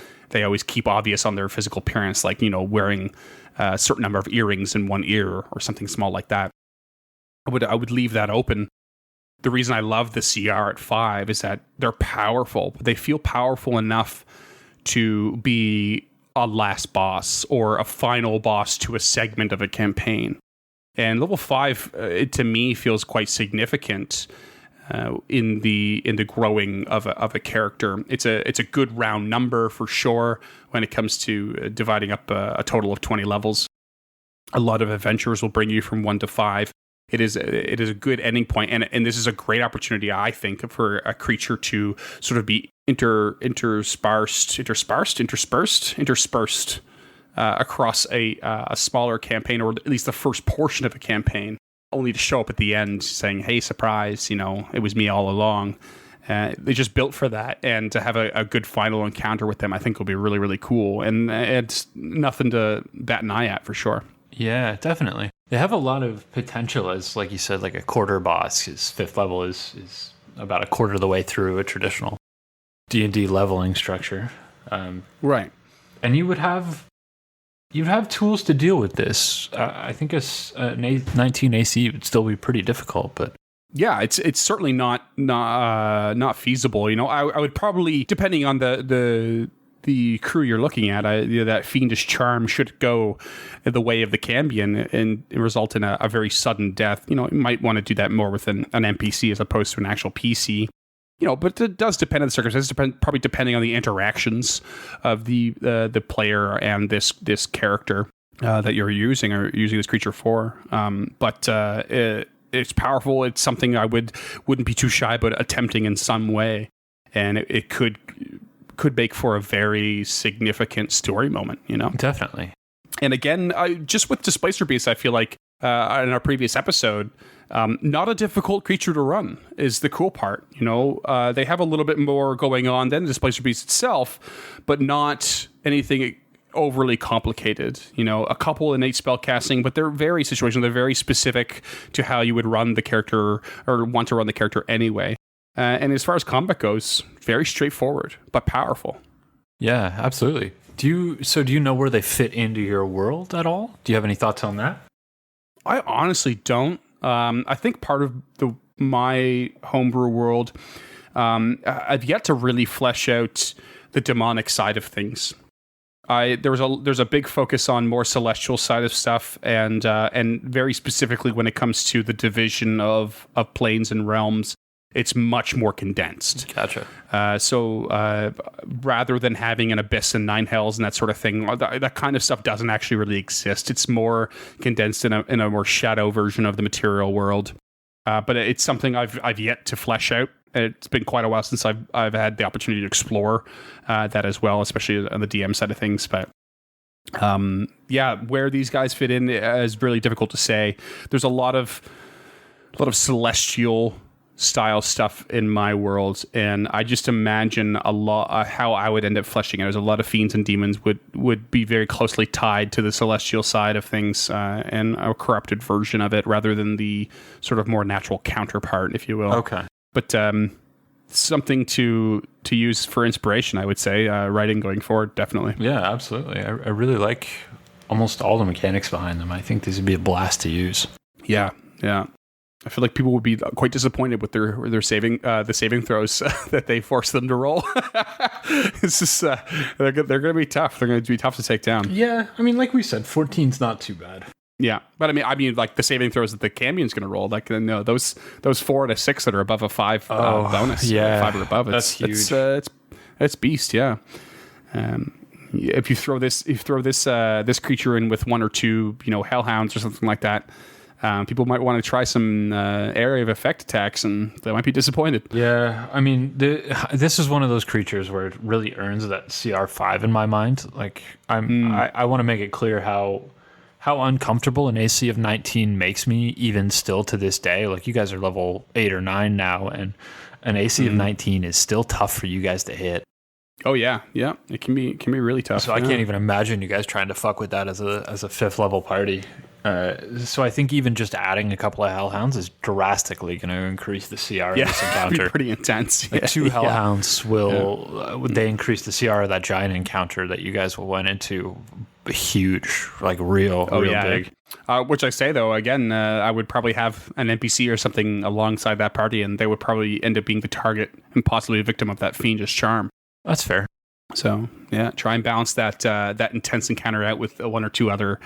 keep obvious on their physical appearance, like wearing a certain number of earrings in one ear or something small like that. I would leave that open. The reason I love the CR at 5 is that they're powerful. They feel powerful enough to be a last boss or a final boss to a segment of a campaign. And level 5, it, to me, feels quite significant in the growing of a character. It's a good round number for sure when it comes to dividing up a total of 20 levels. A lot of adventures will bring you from 1 to 5. It is a good ending point, and this is a great opportunity, I think, for a creature to sort of be interspersed across a smaller campaign, or at least the first portion of a campaign, only to show up at the end saying, "Hey, surprise! It was me all along." They just built for that, and to have a good final encounter with them, I think will be really, really cool, and it's nothing to bat an eye at for sure. Yeah, definitely. They have a lot of potential as, like you said, like a quarter boss. His 5th level is about a quarter of the way through a traditional D&D leveling structure. Right. And you'd have tools to deal with this. I think an 19 AC would still be pretty difficult, but yeah, it's certainly not feasible. I would probably, depending on the crew you're looking at, that fiendish charm should go the way of the Cambion and result in a very sudden death. You might want to do that more with an NPC as opposed to an actual PC. But it does depend on the circumstances. Probably depending on the interactions of the player and this character that you're using this creature for. But it's powerful. It's something I wouldn't be too shy about attempting in some way, and it could make for a very significant story moment. Definitely. And again, just with Displacer Beast, I feel like in our previous episode, not a difficult creature to run is the cool part. They have a little bit more going on than the Displacer Beast itself, but not anything overly complicated. A couple innate spell casting, but they're very situational. They're very specific to how you would run the character or want to run the character anyway. And as far as combat goes, very straightforward, but powerful. Yeah, absolutely. Do you know where they fit into your world at all? Do you have any thoughts on that? I honestly don't. I think part of my homebrew world, I've yet to really flesh out the demonic side of things. There's a big focus on more celestial side of stuff, and very specifically when it comes to the division of planes and realms, it's much more condensed. Gotcha. So rather than having an abyss and 9 hells and that sort of thing, that kind of stuff doesn't actually really exist. It's more condensed in a more shadow version of the material world. But it's something I've yet to flesh out. It's been quite a while since I've had the opportunity to explore that as well, especially on the DM side of things. But where these guys fit in is really difficult to say. There's a lot of celestial style stuff in my world, and I just imagine a lot how I would end up fleshing it. There's a lot of fiends and demons would be very closely tied to the celestial side of things, and a corrupted version of it rather than the sort of more natural counterpart, if you will. Okay. But something to use for inspiration, I would say, writing going forward, definitely. Yeah, absolutely. I really like almost all the mechanics behind them. I think these would be a blast to use. Yeah. I feel like people would be quite disappointed with their saving throws that they force them to roll. It's just they're going to be tough. They're going to be tough to take down. Yeah, I mean, like we said, 14's not too bad. Yeah, but I mean, like the saving throws that the Cambion's going to roll, like those 4 and a 6 that are above a 5 bonus, 5 or above. That's huge. It's beast. Yeah. If you throw this creature in with 1 or 2, hellhounds or something like that. People might want to try some area of effect attacks, and they might be disappointed. Yeah, I mean, this is one of those creatures where it really earns that CR5 in my mind. Like, I want to make it clear how how uncomfortable an AC of 19 makes me, even still to this day. Like, you guys are level 8 or 9 now, and an AC of 19 is still tough for you guys to hit. Oh yeah, it can be really tough. So I can't even imagine you guys trying to fuck with that as a 5th level party. So I think even just adding a couple of hellhounds is drastically going to increase the CR of this encounter. Pretty intense. Like 2 hellhounds will they increase the CR of that giant encounter that you guys went into huge, like real big. Which I say though, again, I would probably have an NPC or something alongside that party, and they would probably end up being the target and possibly a victim of that fiendish charm. That's fair. So yeah, try and balance that intense encounter out with 1 or 2 other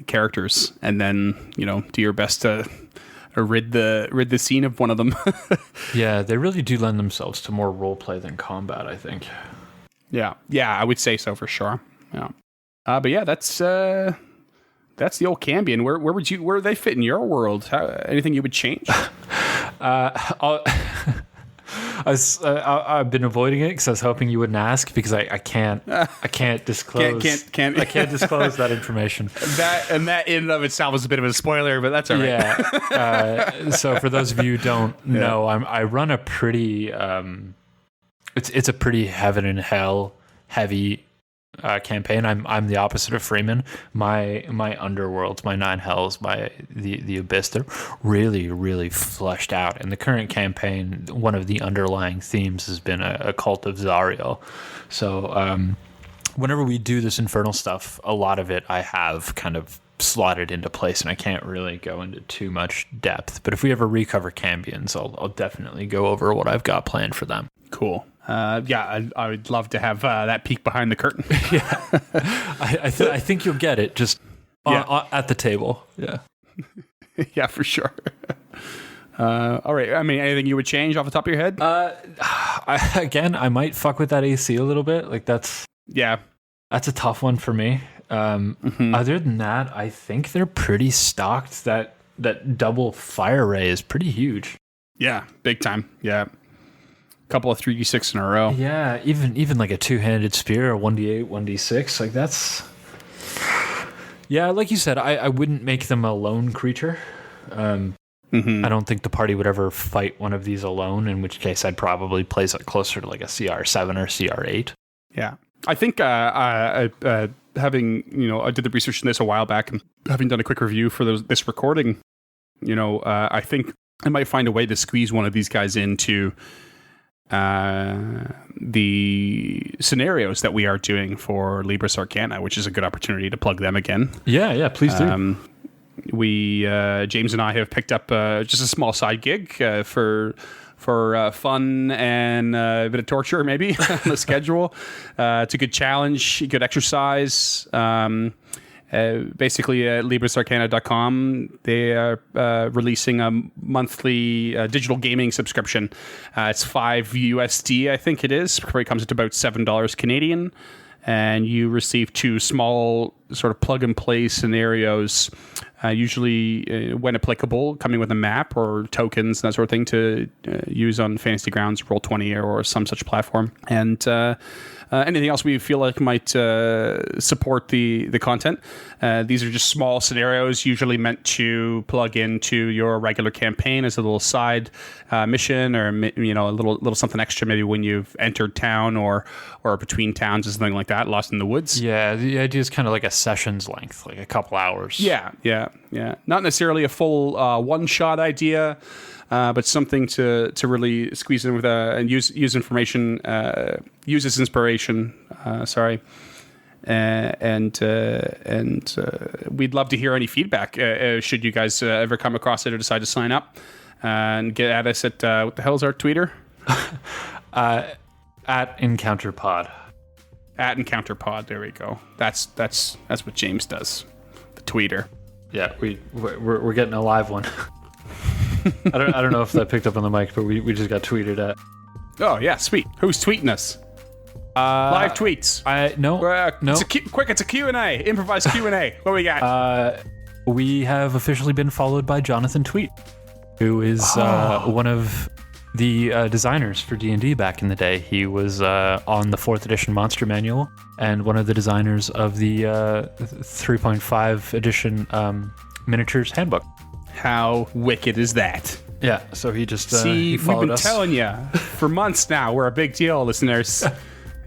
characters, and then do your best to rid the scene of one of them. Yeah, they really do lend themselves to more role play than combat, I think. Yeah, I would say so for sure. Yeah, but yeah, that's the old Cambion. Where would they fit in your world? Anything you would change? I've been avoiding it because I was hoping you wouldn't ask, because I can't disclose. I can't disclose that information. That in and of itself is a bit of a spoiler, but that's all right. Yeah. So for those of you who don't know, I run a pretty it's a pretty heaven and hell heavy campaign. I'm the opposite of Freeman. My underworlds, my 9 hells, the abyss, they're really, really fleshed out. In the current campaign, one of the underlying themes has been a cult of Zariel. So whenever we do this infernal stuff, a lot of it I have kind of slotted into place, and I can't really go into too much depth. But if we ever recover Cambions, I'll definitely go over what I've got planned for them. Cool. I would love to have that peek behind the curtain. Yeah, I think you'll get it just at the table. Yeah, yeah, for sure. All right. I mean, anything you would change off the top of your head? I might fuck with that AC a little bit. Like that's a tough one for me. Other than that, I think they're pretty stocked. That double fire ray is pretty huge. Yeah, big time. Yeah. Couple of 3d6 in a row. Yeah, even like a 2-handed spear, or 1d8, 1d6, like that's. Yeah, like you said, I wouldn't make them a lone creature. I don't think the party would ever fight one of these alone, in which case I'd probably place it closer to like a CR7 or CR8. Yeah, I think having I did the research on this a while back, and having done a quick review for this recording, I think I might find a way to squeeze one of these guys into the scenarios that we are doing for Libris Arcana, which is a good opportunity to plug them again. Yeah, please do. We James and I have picked up just a small side gig for fun and a bit of torture, maybe on the schedule. It's a good challenge, good exercise. Basically, at LibrisArcana.com, they are releasing a monthly digital gaming subscription. It's $5 USD, I think it is. Probably comes to about $7 Canadian. And you receive 2 small sort of plug-and-play scenarios, usually, when applicable, coming with a map or tokens and that sort of thing to use on Fantasy Grounds, Roll20, or some such platform. And anything else we feel like might support the content. These are just small scenarios, usually meant to plug into your regular campaign as a little side mission, or a little something extra, maybe when you've entered town or between towns or something like that, lost in the woods. Yeah, the idea is kind of like a session's length, like a couple hours. Yeah. Not necessarily a full one-shot idea. But something to really squeeze in with and use information, use as inspiration. And we'd love to hear any feedback. Should you guys ever come across it or decide to sign up, and get at us at what the hell is our Twitter? At EncounterPod. At EncounterPod. There we go. That's what James does. The tweeter. Yeah, we're getting a live one. I don't know if that picked up on the mic, but we just got tweeted at. Oh yeah, sweet. Who's tweeting us? Live tweets. No. It's a Q&A. Improvised Q&A. What we got? We have officially been followed by Jonathan Tweet, who is one of the designers for D&D back in the day. He was on the 4th edition Monster Manual and one of the designers of the 3.5 edition Miniatures Handbook. How wicked is that? Yeah, so he just See, he followed we've been us. telling you for months now. We're a big deal, listeners.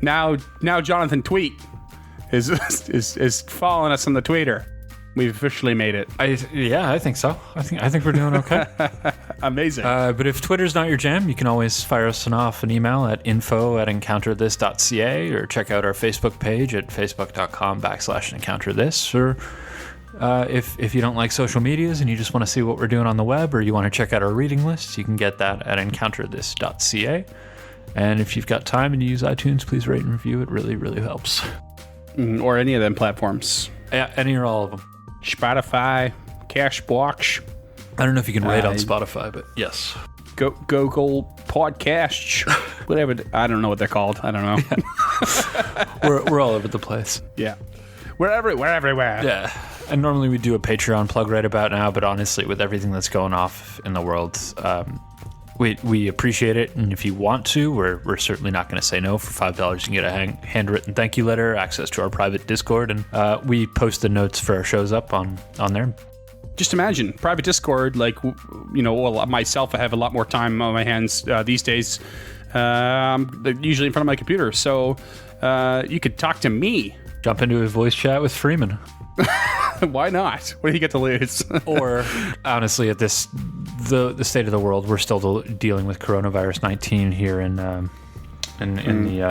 now Jonathan Tweet is following us on the Twitter. We've officially made it. I think so. I think we're doing okay. Amazing. But if Twitter's not your jam, you can always fire us off an email at info@encounterthis.ca or check out our Facebook page at facebook.com/encounterthis. Or if you don't like social medias and you just want to see what we're doing on the web, or you want to check out our reading lists, you can get that at encounterthis.ca. And if you've got time and you use iTunes, please rate and review. It really, really helps. Or any of them platforms. Yeah, any or all of them. Spotify, Cashbox. I don't know if you can rate on Spotify, but yes. Google Podcasts, whatever. I don't know what they're called. I don't know. We're all over the place. Yeah, we're everywhere. Yeah, and normally we do a Patreon plug right about now, but honestly, with everything that's going off in the world, we appreciate it. And if you want to, we're certainly not going to say no. For $5, you can get a handwritten thank you letter, access to our private Discord, and we post the notes for our shows up on there. Just imagine private Discord, like, well, myself, I have a lot more time on my hands these days. I'm usually in front of my computer, so you could talk to me. Jump into a voice chat with Freeman. Why not? What do you get to lose? Or honestly, at the state of the world, we're still dealing with coronavirus 19 here in the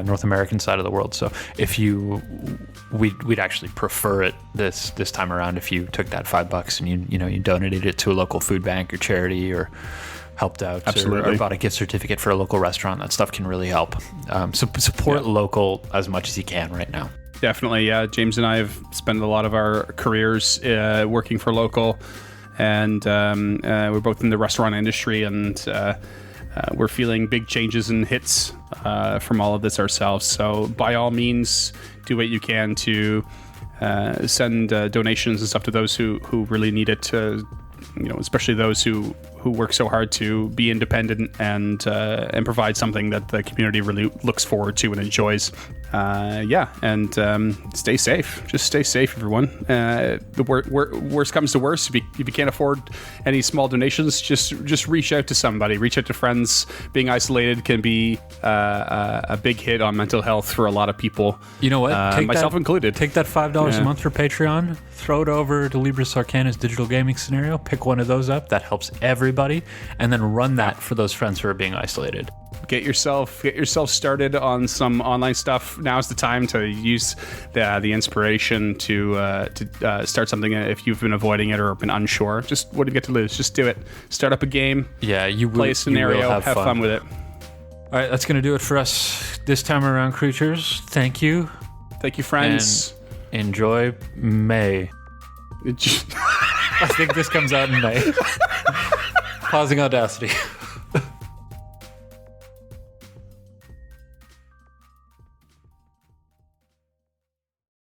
North American side of the world. So if we'd actually prefer it this time around if you took that $5 and you donated it to a local food bank or charity or helped out or bought a gift certificate for a local restaurant. That stuff can really help. Support local as much as you can right now. Definitely, yeah. James and I have spent a lot of our careers working for local, and we're both in the restaurant industry, and we're feeling big changes and hits from all of this ourselves. So by all means, do what you can to send donations and stuff to those who really need it, to, especially those who work so hard to be independent and provide something that the community really looks forward to and enjoys. And stay safe. Just stay safe, everyone. The worst comes to worst, if you can't afford any small donations, just reach out to somebody. Reach out to friends. Being isolated can be a big hit on mental health for a lot of people. You know what? Myself included. Take that $5 a month for Patreon. Throw it over to Libris Arcana's digital gaming scenario. Pick one of those up. That helps everybody. And then run that for those friends who are being isolated. Get yourself started on some online stuff. Now's the time to use the inspiration to start something if you've been avoiding it or been unsure. Just what do you get to lose? Just do it. Start up a game. Yeah, play a scenario. Have fun with it. All right, that's going to do it for us this time around, creatures. Thank you. Thank you, friends. And enjoy May. I think this comes out in May. Pausing Audacity.